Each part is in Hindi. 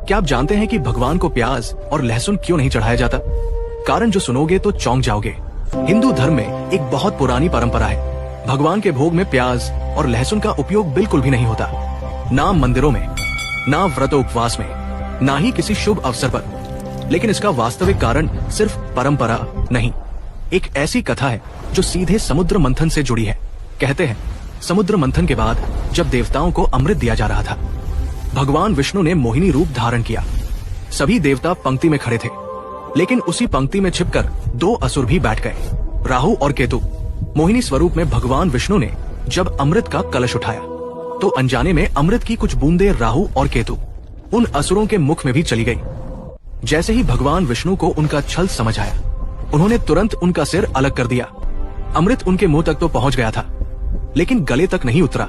क्या आप जानते हैं कि भगवान को प्याज और लहसुन क्यों नहीं चढ़ाया जाता? कारण जो सुनोगे तो चौंक जाओगे। हिंदू धर्म में एक बहुत पुरानी परंपरा है। भगवान के भोग में प्याज और लहसुन का उपयोग बिल्कुल भी नहीं होता, ना मंदिरों में, ना व्रत उपवास में, ना ही किसी शुभ अवसर पर। लेकिन इसका वास्तविक कारण सिर्फ परंपरा नहीं, एक ऐसी कथा है जो सीधे समुद्र मंथन से जुड़ी है। कहते हैं समुद्र मंथन के बाद जब देवताओं को अमृत दिया जा रहा था, भगवान विष्णु ने मोहिनी रूप धारण किया। सभी देवता पंक्ति में खड़े थे, लेकिन उसी पंक्ति में छिपकर दो असुर भी बैठ गए, राहु और केतु। मोहिनी स्वरूप में भगवान विष्णु ने जब अमृत का कलश उठाया तो अनजाने में अमृत की कुछ बूंदें राहु और केतु उन असुरों के मुख में भी चली गई। जैसे ही भगवान विष्णु को उनका छल समझ आया, उन्होंने तुरंत उनका सिर अलग कर दिया। अमृत उनके मुंह तक तो पहुंच गया था, लेकिन गले तक नहीं उतरा।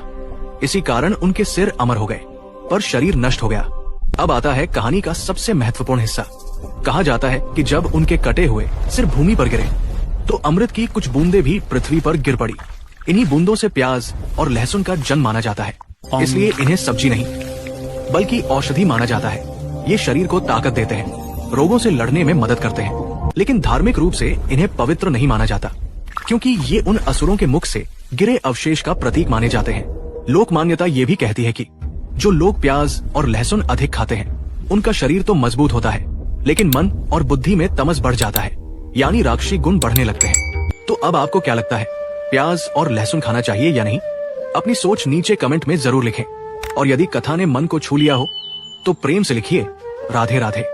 इसी कारण उनके सिर अमर हो गए, पर शरीर नष्ट हो गया। अब आता है कहानी का सबसे महत्वपूर्ण हिस्सा। कहा जाता है कि जब उनके कटे हुए सिर भूमि पर गिरे तो अमृत की कुछ बूंदें भी पृथ्वी पर गिर पड़ी। इन्हीं बूंदों से प्याज और लहसुन का जन्म माना जाता है। इसलिए इन्हें सब्जी नहीं बल्कि औषधि माना जाता है। ये शरीर को ताकत देते हैं, रोगों से लड़ने में मदद करते हैं। लेकिन धार्मिक रूप से इन्हें पवित्र नहीं माना जाता, क्योंकि ये उन असुरों के मुख से गिरे अवशेष का प्रतीक माने जाते हैं। लोक मान्यता ये भी कहती है कि जो लोग प्याज और लहसुन अधिक खाते हैं, उनका शरीर तो मजबूत होता है, लेकिन मन और बुद्धि में तमस बढ़ जाता है, यानी राक्षसी गुण बढ़ने लगते हैं। तो अब आपको क्या लगता है, प्याज और लहसुन खाना चाहिए या नहीं? अपनी सोच नीचे कमेंट में जरूर लिखें। और यदि कथा ने मन को छू लिया हो तो प्रेम से लिखिए, राधे राधे।